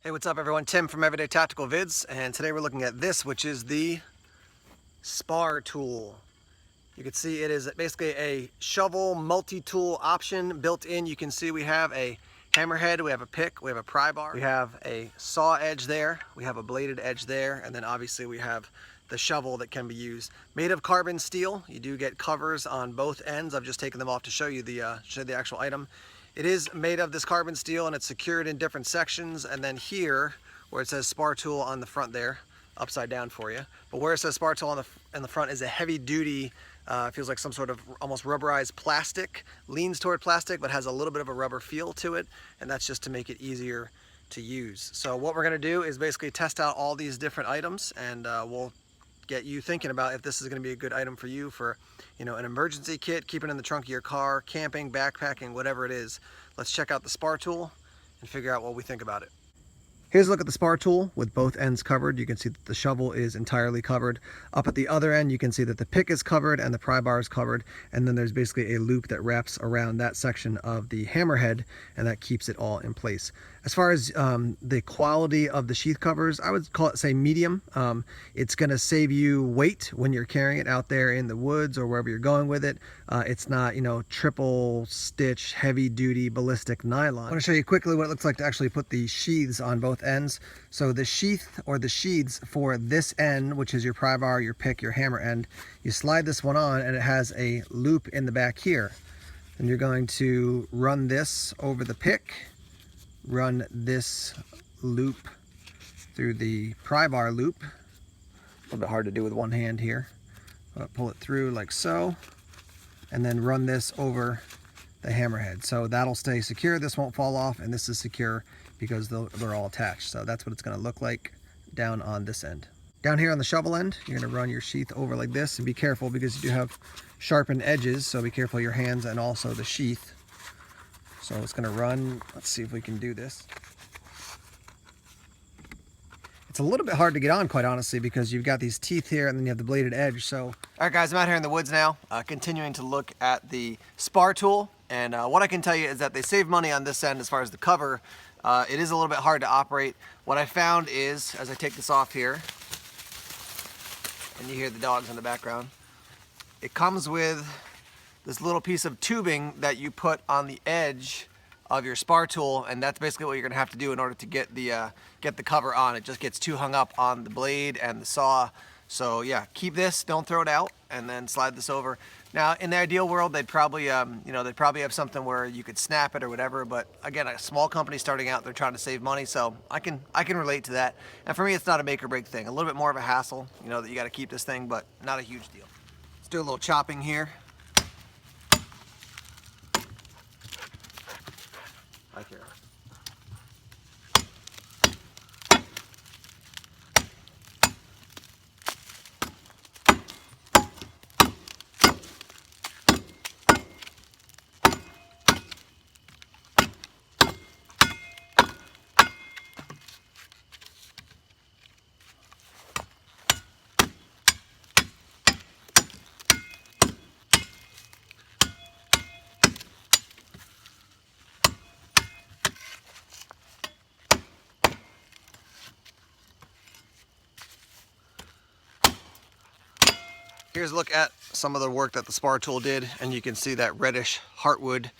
Hey, what's up everyone? Tim from Everyday Tactical Vids, and today we're looking at this, which is the Spar tool. You can see it is basically a shovel multi-tool option built in. You can see we have a hammerhead, we have a pick, we have a pry bar, we have a saw edge there, we have a bladed edge there, and then obviously we have the shovel that can be used. Made of carbon steel. You do get covers on both ends. I've just taken them off to show you the actual item. It is made of this carbon steel and it's secured in different sections, and then here where it says Spartool on the front there, upside down for you, but where it says Spartool on the front is a heavy duty, feels like some sort of almost rubberized plastic, leans toward plastic but has a little bit of a rubber feel to it, and that's just to make it easier to use. So what we're going to do is basically test out all these different items, and we'll get you thinking about if this is going to be a good item for you for, you know, an emergency kit, keep it in the trunk of your car, camping, backpacking, whatever it is. Let's check out the Spartool and figure out what we think about it. Here's a look at the Spartool with both ends covered. You can see that the shovel is entirely covered. Up at the other end, you can see that the pick is covered and the pry bar is covered, and then there's basically a loop that wraps around that section of the hammerhead, and that keeps it all in place. As far as the quality of the sheath covers, I would call it, say, medium. It's going to save you weight when you're carrying it out there in the woods or wherever you're going with it. It's not, you know, triple stitch, heavy duty ballistic nylon. I want to show you quickly what it looks like to actually put the sheaths on both ends. So the sheath or the sheaths for this end, which is your pry bar, your pick, your hammer end, you slide this one on and it has a loop in the back here. And you're going to run this over the pick, run this loop through the pry bar loop. A little bit hard to do with one hand here. Pull it through like so, and then run this over the hammerhead. So that'll stay secure, this won't fall off, and this is secure because they're all attached. So that's what it's going to look like down on this end. Down here on the shovel end, you're going to run your sheath over like this, and be careful because you do have sharpened edges, so be careful of your hands and also the sheath. So it's going to run. Let's see if we can do this. It's a little bit hard to get on, quite honestly, because you've got these teeth here and then you have the bladed edge. So, all right guys, I'm out here in the woods now, continuing to look at the Spartool, and what I can tell you is that they save money on this end as far as the cover. It is a little bit hard to operate. What I found is, as I take this off here, and you hear the dogs in the background, it comes with this little piece of tubing that you put on the edge of your Spartool, and that's basically what you're gonna have to do in order to get the cover on. It just gets too hung up on the blade and the saw. So yeah, keep this, don't throw it out, and then slide this over. Now, in the ideal world, they'd probably, they'd probably have something where you could snap it or whatever. But again, a small company starting out, they're trying to save money, so I can relate to that. And for me, it's not a make or break thing. A little bit more of a hassle, you know, that you got to keep this thing, but not a huge deal. Let's do a little chopping here. Like here. Here's a look at some of the work that the Spartool did, and you can see that reddish heartwood,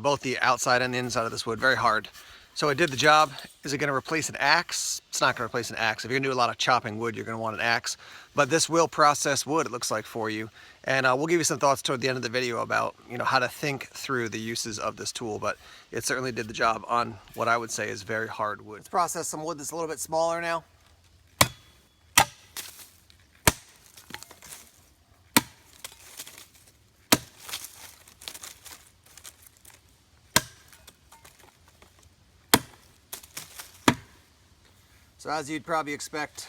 both the outside and the inside of this wood, very hard. So it did the job. Is it going to replace an axe? It's not going to replace an axe. If you're going to do a lot of chopping wood, you're going to want an axe. But this will process wood, it looks like, for you. And we'll give you some thoughts toward the end of the video about, you know, how to think through the uses of this tool. But it certainly did the job on what I would say is very hard wood. Let's process some wood that's a little bit smaller now. So as you'd probably expect,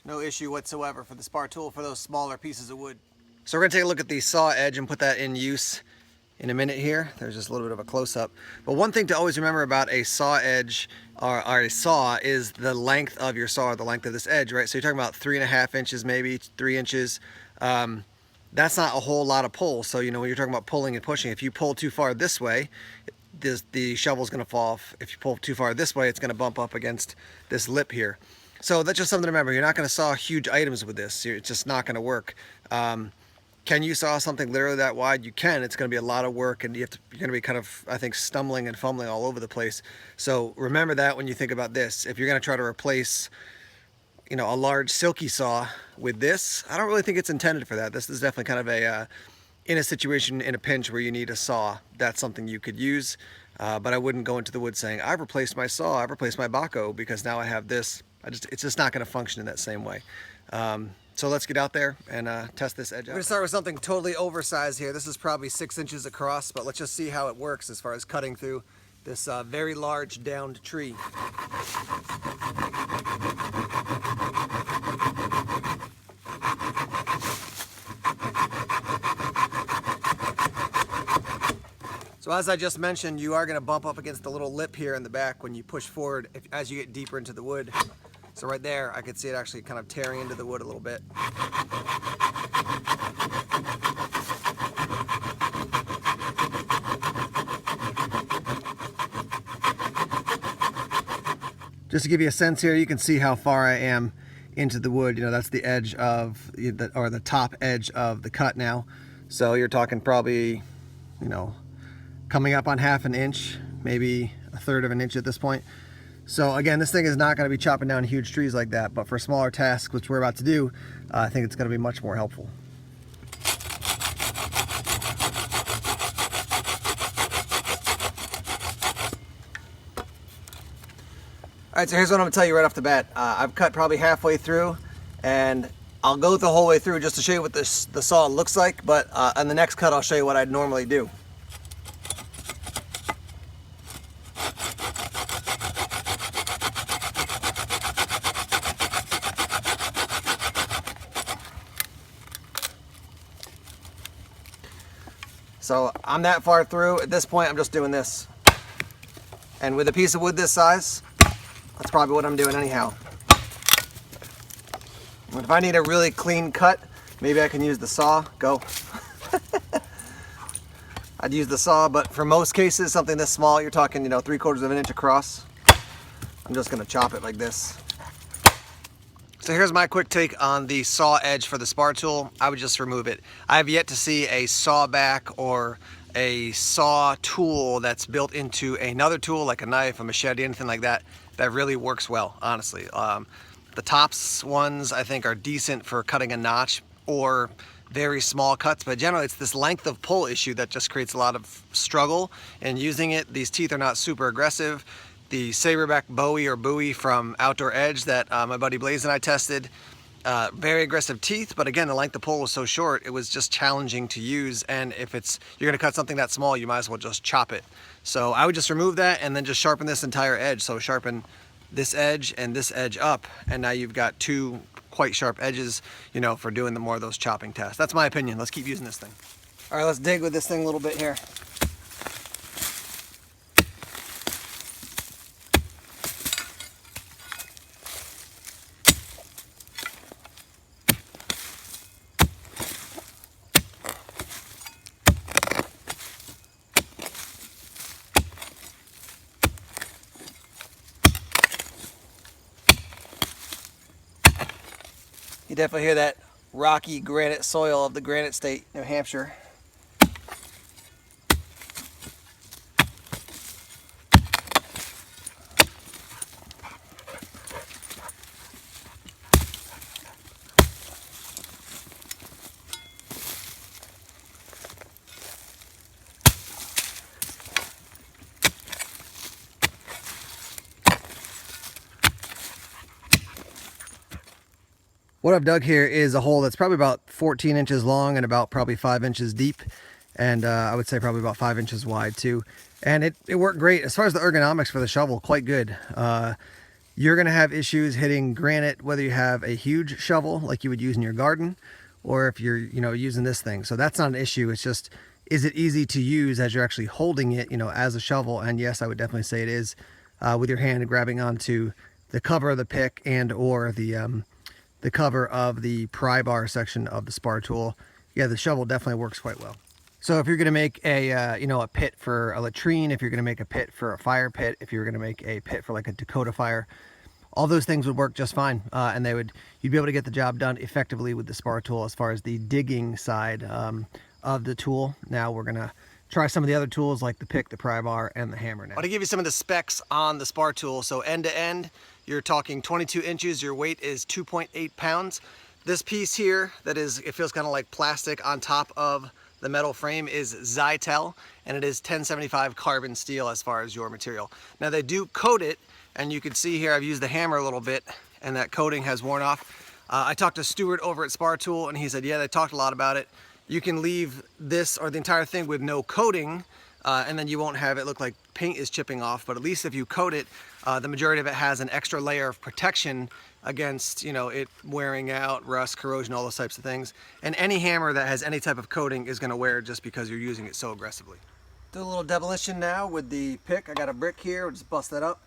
no issue whatsoever for the Spartool for those smaller pieces of wood. So we're going to take a look at the saw edge and put that in use in a minute here. There's just a little bit of a close-up. But one thing to always remember about a saw edge or a saw is the length of your saw, or the length of this edge, right? So you're talking about 3.5 inches, maybe 3 inches. That's not a whole lot of pull. So, you know, when you're talking about pulling and pushing, if you pull too far this way, the shovel's going to fall off. If you pull too far this way, it's going to bump up against this lip here. So that's just something to remember. You're not going to saw huge items with this. It's just not going to work. Can you saw something literally that wide? You can. It's going to be a lot of work, and you're going to be kind of, I think, stumbling and fumbling all over the place. So remember that when you think about this. If you're going to try to replace, you know, a large silky saw with this, I don't really think it's intended for that. This is definitely kind of a in a situation, in a pinch where you need a saw, that's something you could use. But I wouldn't go into the woods saying, I've replaced my saw, I've replaced my Baco, because now I have this. It's just not going to function in that same way. So let's get out there and test this edge out. We're going to start with something totally oversized here. This is probably 6 inches across, but let's just see how it works as far as cutting through this very large downed tree. So as I just mentioned, you are going to bump up against the little lip here in the back when you push forward as you get deeper into the wood. So right there, I could see it actually kind of tearing into the wood a little bit. Just to give you a sense here, you can see how far I am into the wood. You know, that's the edge of, or the top edge of the cut now. So you're talking probably, you know, coming up on ½ an inch, maybe 1/3 of an inch at this point. So again, this thing is not going to be chopping down huge trees like that, but for smaller tasks, which we're about to do, I think it's going to be much more helpful. All right, so here's what I'm going to tell you right off the bat. I've cut probably halfway through, and I'll go the whole way through just to show you what the saw looks like, but on the next cut I'll show you what I'd normally do. So I'm that far through. At this point, I'm just doing this. And with a piece of wood this size, that's probably what I'm doing anyhow. And if I need a really clean cut, maybe I can use the saw. Go. I'd use the saw, but for most cases, something this small, you're talking, you know, 3/4 of an inch across. I'm just gonna chop it like this. So here's my quick take on the saw edge for the Spartool. I would just remove it. I have yet to see a saw back or a saw tool that's built into another tool like a knife, a machete, anything like that, that really works well, honestly. The tops ones I think are decent for cutting a notch or very small cuts, but generally it's this length of pull issue that just creates a lot of struggle in using it. These teeth are not super aggressive. The Saberback Bowie from Outdoor Edge that my buddy Blaze and I tested, very aggressive teeth, but again, the length of pull was so short, it was just challenging to use. And if you're gonna cut something that small, you might as well just chop it. So I would just remove that and then just sharpen this entire edge. So sharpen this edge and this edge up, and now you've got two quite sharp edges, you know, for doing more of those chopping tasks. That's my opinion. Let's keep using this thing. All right, let's dig with this thing a little bit here. You definitely hear that rocky granite soil of the granite state, New Hampshire. What I've dug here is a hole that's probably about 14 inches long and about probably 5 inches deep, and I would say probably about 5 inches wide too. And it worked great. As far as the ergonomics for the shovel, quite good. You're gonna have issues hitting granite whether you have a huge shovel like you would use in your garden, or if you're, you know, using this thing. So that's not an issue. It's just, is it easy to use as you're actually holding it, you know, as a shovel? And yes, I would definitely say it is, with your hand grabbing onto the cover of the pick and or the cover of the pry bar section of the Spartool. Yeah, the shovel definitely works quite well. So if you're going to make a, you know, a pit for a latrine, if you're going to make a pit for a fire pit, if you're going to make a pit for like a Dakota fire, all those things would work just fine. And you'd be able to get the job done effectively with the Spar tool as far as the digging side of the tool. Now we're going to try some of the other tools like the pick, the pry bar, and the hammer now. I want to give you some of the specs on the Spar tool. So end to end, you're talking 22 inches. Your weight is 2.8 pounds. This piece here, it feels kind of like plastic on top of the metal frame, is Zytel, and it is 1075 carbon steel as far as your material. Now they do coat it, and you can see here I've used the hammer a little bit, and that coating has worn off. I talked to Stuart over at Spartool, and he said, yeah, they talked a lot about it. You can leave this or the entire thing with no coating, and then you won't have it look like paint is chipping off. But at least if you coat it, the majority of it has an extra layer of protection against, you know, it wearing out, rust, corrosion, all those types of things. And any hammer that has any type of coating is going to wear just because you're using it so aggressively. Do a little demolition now with the pick. I got a brick here. We'll just bust that up.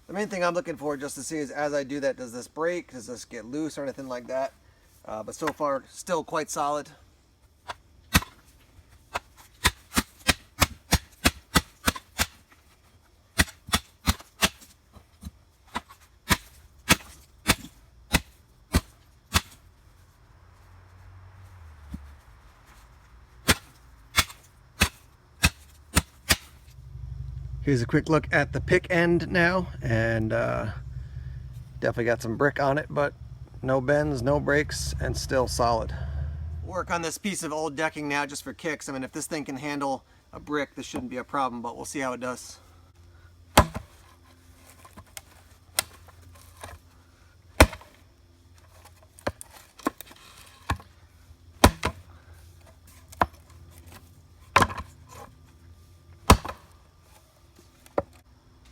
The main thing I'm looking for just to see is as I do that, does this break? Does this get loose or anything like that? But so far, still quite solid. Here's a quick look at the pick end now, and definitely got some brick on it, but no bends, no breaks, and still solid. Work on this piece of old decking now just for kicks. I mean, if this thing can handle a brick, this shouldn't be a problem, but we'll see how it does.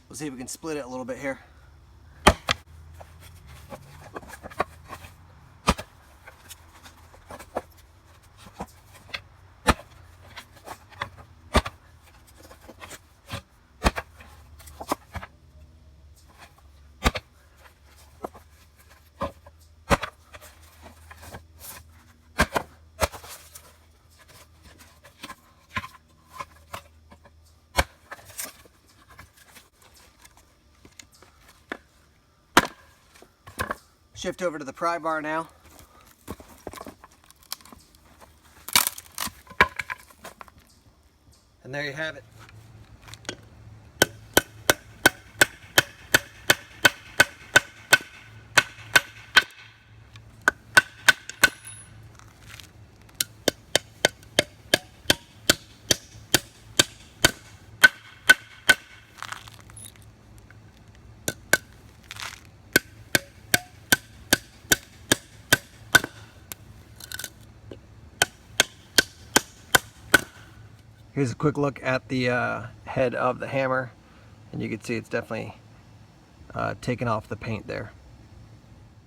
We'll see if we can split it a little bit here. Shift over to the pry bar now. And there you have it. Here's a quick look at the head of the hammer, and you can see it's definitely taken off the paint there.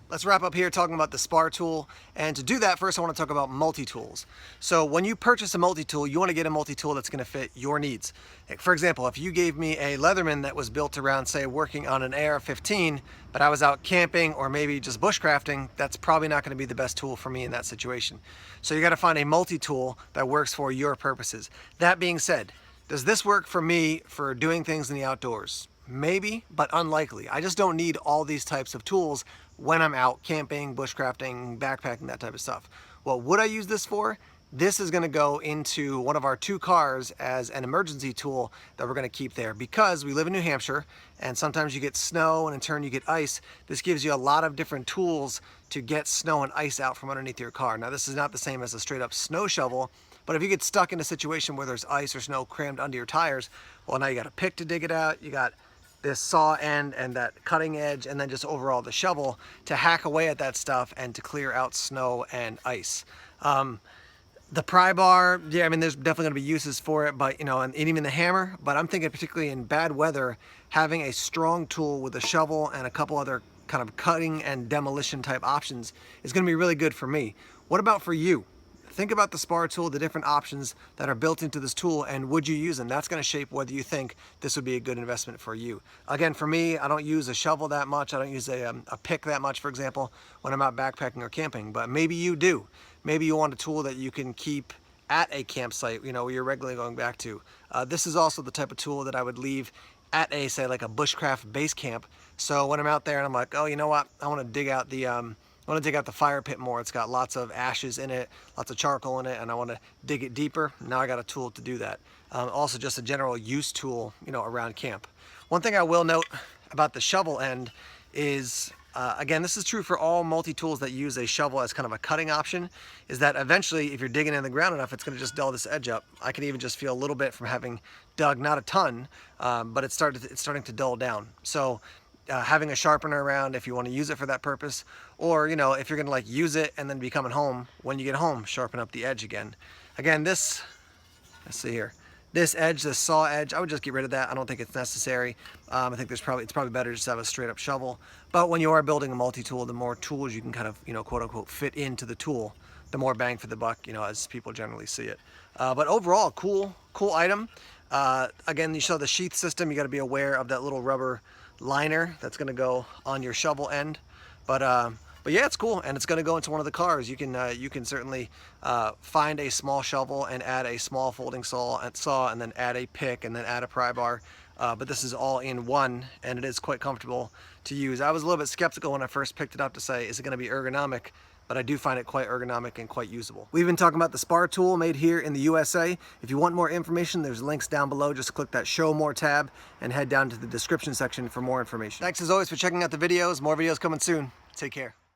Let's wrap up here talking about the Spar tool, and to do that, first I want to talk about multi-tools. So when you purchase a multi-tool, you want to get a multi-tool that's going to fit your needs. Like, for example, if you gave me a Leatherman that was built around, say, working on an AR-15, but I was out camping or maybe just bushcrafting, that's probably not going to be the best tool for me in that situation. So you got to find a multi-tool that works for your purposes. That being said, does this work for me for doing things in the outdoors? Maybe, but unlikely. I just don't need all these types of tools when I'm out camping, bushcrafting, backpacking, that type of stuff. What would I use this for? This is gonna go into one of our 2 cars as an emergency tool that we're gonna keep there, because we live in New Hampshire and sometimes you get snow and in turn you get ice. This gives you a lot of different tools to get snow and ice out from underneath your car. Now this is not the same as a straight up snow shovel, but if you get stuck in a situation where there's ice or snow crammed under your tires, well, now you got a pick to dig it out, you got this saw end and that cutting edge, and then just overall the shovel to hack away at that stuff and to clear out snow and ice. The pry bar, yeah, I mean, there's definitely gonna be uses for it, but you know, and even the hammer, but I'm thinking particularly in bad weather, having a strong tool with a shovel and a couple other kind of cutting and demolition type options is gonna be really good for me. What about for you? think about the Spar tool, the different options that are built into this tool, and would you use them? That's going to shape whether you think this would be a good investment for you. Again, for me, I don't use a shovel that much. I don't use a pick that much, for example, when I'm out backpacking or camping, but maybe you do. Maybe you want a tool that you can keep at a campsite, you know, where you're regularly going back to. This is also the type of tool that I would leave at a, say, like a bushcraft base camp. So when I'm out there and I'm like, oh, you know what, I want to dig out the fire pit more. It's got lots of ashes in it, lots of charcoal in it, and I want to dig it deeper. Now I got a tool to do that. Also just a general use tool, you know, around camp. One thing I will note about the shovel end is, again, this is true for all multi-tools that use a shovel as kind of a cutting option, is that eventually if you're digging in the ground enough, it's going to just dull this edge up. I can even just feel a little bit from having dug, not a ton, but it's starting to dull down. So having a sharpener around if you want to use it for that purpose, or, you know, if you're going to like use it and then be coming home, when you get home, sharpen up the edge again. Again, this, let's see here, this edge, this saw edge, I would just get rid of that. I don't think it's necessary. I think it's probably better just to have a straight up shovel. But when you are building a multi-tool, the more tools you can kind of, you know, quote unquote fit into the tool, the more bang for the buck, you know, as people generally see it. But overall, cool item. Again, you saw the sheath system. You got to be aware of that little rubber liner that's going to go on your shovel end. But yeah, it's cool, and it's going to go into one of the cars. You can certainly find a small shovel and add a small folding saw, and then add a pick, and then add a pry bar. But this is all in one, and it is quite comfortable to use. I was a little bit skeptical when I first picked it up to say, is it going to be ergonomic? But I do find it quite ergonomic and quite usable. We've been talking about the Spar tool made here in the USA. If you want more information, there's links down below. Just click that Show More tab and head down to the description section for more information. Thanks as always for checking out the videos. More videos coming soon. Take care.